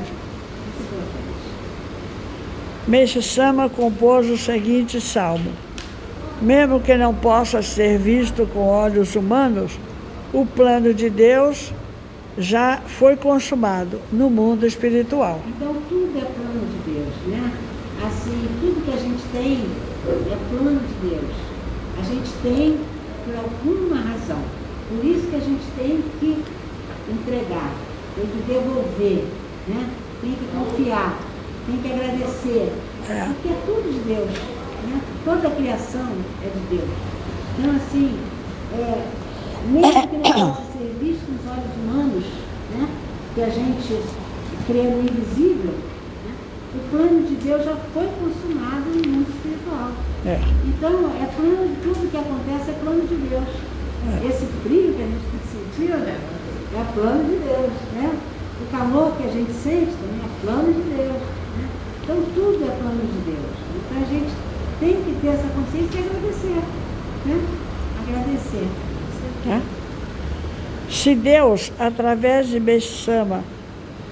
Meixo Sama compôs o seguinte salmo: mesmo que não possa ser visto com olhos humanos, o plano de Deus já foi consumado no mundo espiritual. Então tudo é plano de Deus, né? Assim, tudo que a gente tem é plano de Deus. A gente tem por alguma razão. Por isso que a gente tem que entregar, tem que devolver, né? Tem que confiar, tem que agradecer. Porque é tudo de Deus, né? Toda a criação é de Deus. Então, assim, mesmo que não possa ser visto com os olhos humanos, né? Que a gente crê no invisível, né? O plano de Deus já foi consumado no mundo espiritual. Então, é plano de tudo que acontece, é plano de Deus. Esse frio que a gente está sentindo, né? É plano de Deus, né? O calor que a gente sente também é plano de Deus, né? Então, tudo é plano de Deus. Então, a gente tem que ter essa consciência e agradecer, né? Agradecer. Se Deus, através de Meixo Sama,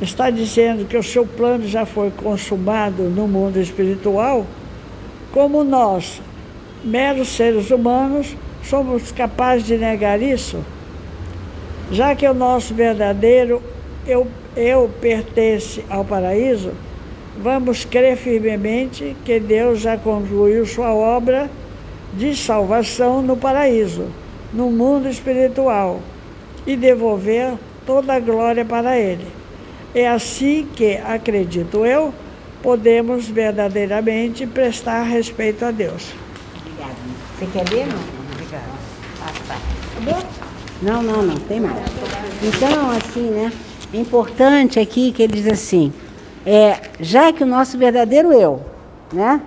está dizendo que o seu plano já foi consumado no mundo espiritual, como nós, meros seres humanos, somos capazes de negar isso? Já que o nosso verdadeiro eu pertence ao paraíso, vamos crer firmemente que Deus já concluiu sua obra de salvação no paraíso, no mundo espiritual, e devolver toda a glória para Ele. É assim que, acredito eu, podemos verdadeiramente prestar respeito a Deus. Obrigada. Você quer ler, não? Obrigada. Acabou? Não, tem mais. Então, assim, né? É importante aqui que ele diz assim, já que o nosso verdadeiro eu, né?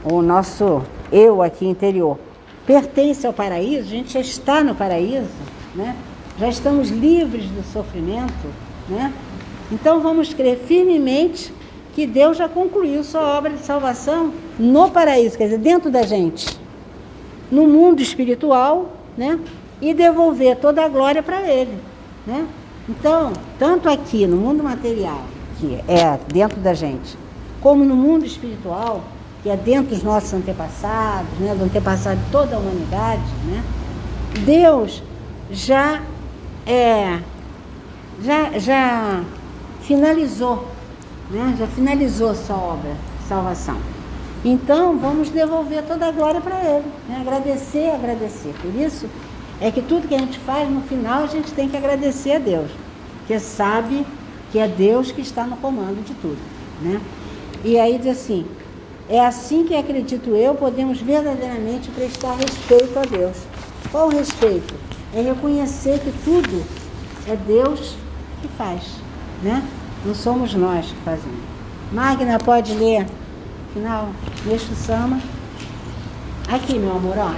O nosso eu aqui interior, pertence ao paraíso, a gente já está no paraíso, né? Já estamos livres do sofrimento, né? Então vamos crer firmemente que Deus já concluiu sua obra de salvação no paraíso, quer dizer, dentro da gente, no mundo espiritual, né? E devolver toda a glória para Ele, né? Então, tanto aqui no mundo material, que é dentro da gente, como no mundo espiritual, que é dentro dos nossos antepassados, né? Do antepassado de toda a humanidade, né? Deus já finalizou, né? Já finalizou sua obra de salvação. Então, vamos devolver toda a glória para Ele, né? Agradecer. Por isso é que tudo que a gente faz, no final, a gente tem que agradecer a Deus, porque sabe que é Deus que está no comando de tudo, né? E aí diz assim, é assim que acredito eu, podemos verdadeiramente prestar respeito a Deus. Qual o respeito? É reconhecer que tudo é Deus que faz, né? Não somos nós que fazemos. Magna, pode ler, final, Meixo Sama. Aqui, meu amor, ó.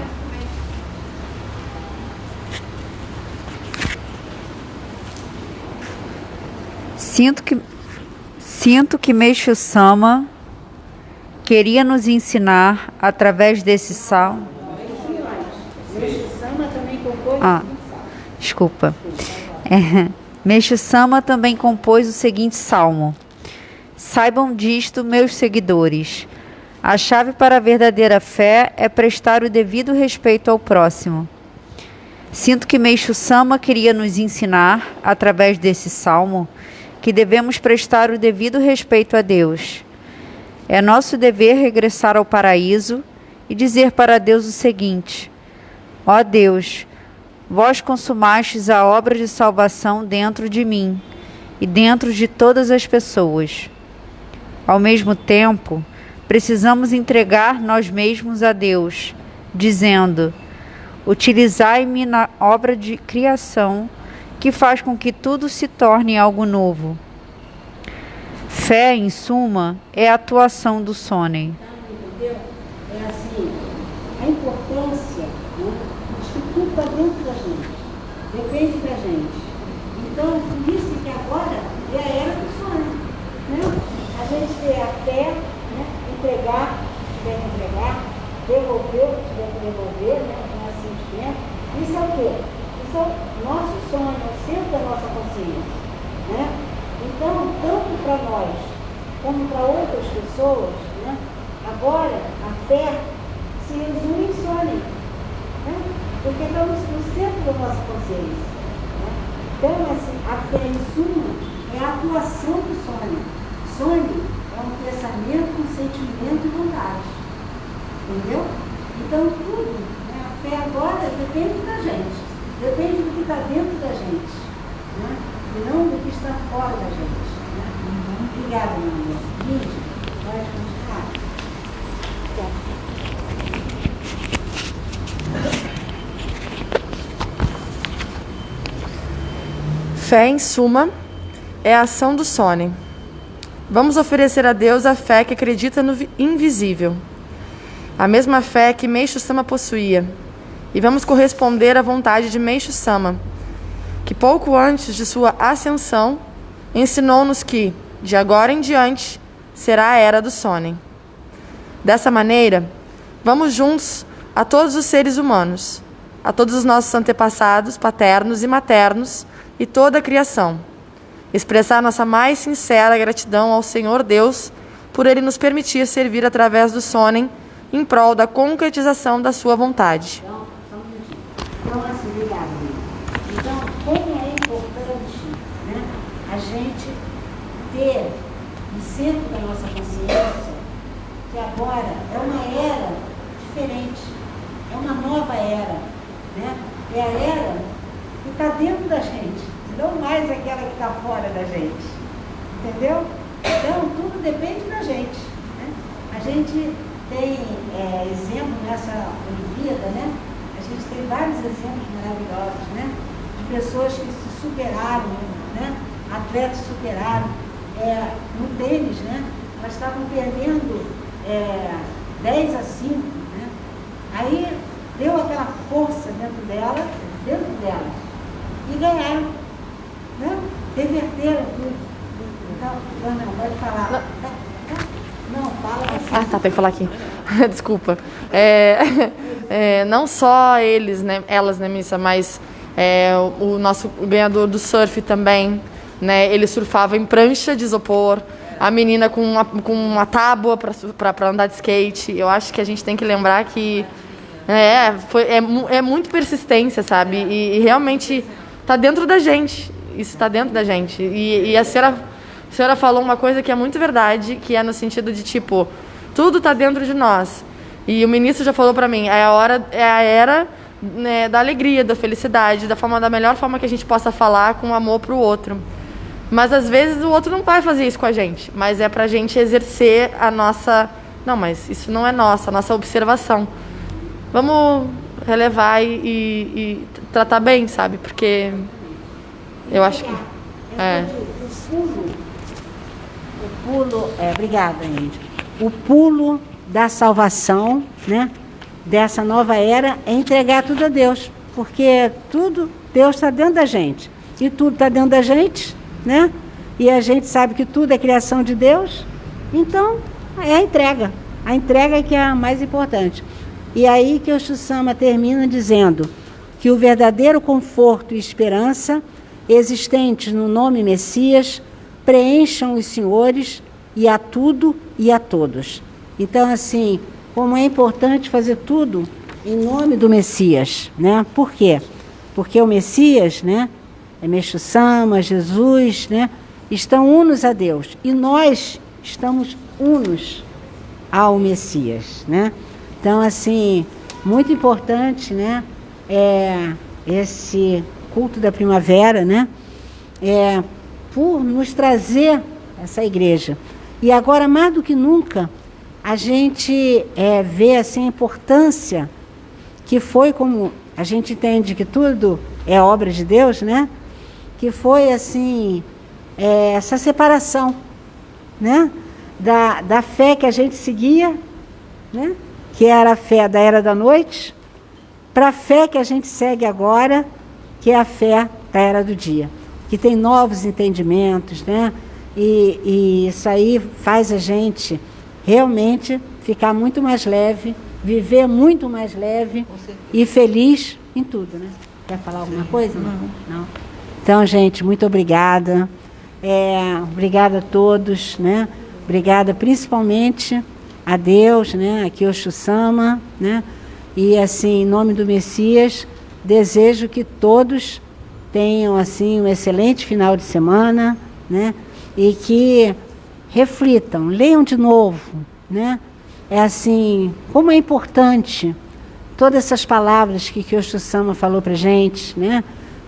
Sinto que Meixo Sama queria nos ensinar através desse salmo. Meixo Sama também compôs. Desculpa. Meixo Sama também compôs o seguinte salmo: saibam disto, meus seguidores. A chave para a verdadeira fé é prestar o devido respeito ao próximo. Sinto que Meixo Sama queria nos ensinar, através desse salmo, que devemos prestar o devido respeito a Deus. É nosso dever regressar ao paraíso e dizer para Deus o seguinte: ó Deus, vós consumastes a obra de salvação dentro de mim e dentro de todas as pessoas. Ao mesmo tempo, precisamos entregar nós mesmos a Deus, dizendo: utilizai-me na obra de criação que faz com que tudo se torne algo novo. Fé, em suma, é a atuação do Sônia. Entendeu? É assim, a importância, né, de que tudo está dentro da gente, depende da gente. Então, por isso que agora é a era do sonho. Né? A gente tem a fé, né, entregar, se tiver que entregar, devolver, se tiver que devolver, né, o nosso sentimento. Isso é o quê? Isso é o nosso sonho, é o centro da nossa consciência. Né? Então, tanto para nós como para outras pessoas, né, agora a fé se resume em sonho, né? Porque estamos no centro da nossa consciência. Né? Então, assim, a fé em suma é a atuação do sonho. Sonho é um pensamento, um sentimento e vontade. Entendeu? Então, tudo, né, a fé agora depende da gente, depende do que está dentro da gente, né? E não do que está fora da gente. Né? Obrigada, meu amor. Lídia, pode continuar. Fé, em suma, é a ação do Sônia. Vamos oferecer a Deus a fé que acredita no invisível, a mesma fé que Meixo Sama possuía, e vamos corresponder à vontade de Meixo Sama, que pouco antes de sua ascensão ensinou-nos que, de agora em diante, será a era do Sônia. Dessa maneira, vamos juntos a todos os seres humanos, a todos os nossos antepassados, paternos e maternos e toda a criação, expressar nossa mais sincera gratidão ao Senhor Deus por Ele nos permitir servir através do Sônia em prol da concretização da sua vontade. Então, assim, obrigada. Então, como é importante, né, a gente ter no centro da nossa consciência que agora é uma era diferente, é uma nova era, né? É a era que está dentro da gente, não mais aquela que está fora da gente, entendeu? Então, tudo depende da gente, né? A gente tem exemplo nessa Olimpíada, né? A gente tem vários exemplos maravilhosos, né? De pessoas que se superaram, né? Atletas superaram. No tênis, né? Elas estavam perdendo 10-5, né? Aí deu aquela força dentro delas, e ganharam, né? Reverteram tudo. Então, não, pode falar. Não, fala assim. Ah, tá, tem que falar aqui. Desculpa. Não só eles, né, elas, né, Missa, mas o nosso ganhador do surf também, né, ele surfava em prancha de isopor, a menina com uma tábua para andar de skate. Eu acho que a gente tem que lembrar que é muito persistência, sabe? E realmente está dentro da gente. Isso está dentro da gente. E a senhora falou uma coisa que é muito verdade, que é no sentido de, tipo, tudo está dentro de nós. E o ministro já falou para mim, é a era, né, da alegria, da felicidade, da melhor forma que a gente possa falar com amor para o outro. Mas às vezes o outro não vai fazer isso com a gente, mas é para a gente exercer a nossa... Não, mas isso não é nossa, a nossa observação. Vamos relevar e tratar bem, sabe? Porque eu acho que... Obrigada, gente. O pulo da salvação, né, dessa nova era é entregar tudo a Deus, porque tudo, Deus está dentro da gente, e tudo está dentro da gente, né, e a gente sabe que tudo é criação de Deus, então é a entrega que é a mais importante. E aí que o Exu Sama termina dizendo que o verdadeiro conforto e esperança existentes no nome Messias preencham os senhores e a tudo e a todos. Então, assim, como é importante fazer tudo em nome do Messias, né? Por quê? Porque o Messias, né, é Meixo Sama, Jesus, né, estão unos a Deus e nós estamos unos ao Messias, né? Então, assim, muito importante, né, esse culto da primavera, né, por nos trazer essa igreja. E agora, mais do que nunca, a gente vê assim, a importância que foi, como a gente entende que tudo é obra de Deus, né? Que foi assim, essa separação, né? Da fé que a gente seguia, né? Que era a fé da era da noite, para a fé que a gente segue agora, que é a fé da era do dia, que tem novos entendimentos, né? E isso aí faz a gente realmente ficar muito mais leve, viver muito mais leve e feliz em tudo, né? Quer falar alguma coisa? Não. Então, gente, muito obrigada. Obrigada a todos, né? Obrigada principalmente a Deus, né? A Kyosho Sama, né? E assim, em nome do Messias, desejo que todos tenham assim um excelente final de semana, né? E que reflitam, leiam de novo, né? É assim, como é importante todas essas palavras que Kyosho Sama falou pra gente, né?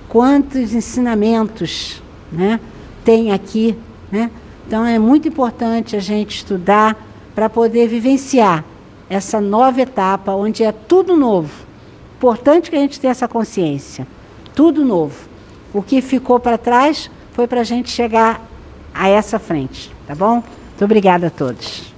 Quantos ensinamentos, né? Tem aqui, né? Então é muito importante a gente estudar para poder vivenciar essa nova etapa onde é tudo novo. Importante que a gente tenha essa consciência, tudo novo. O que ficou para trás foi para a gente chegar a essa frente, tá bom? Muito obrigada a todos.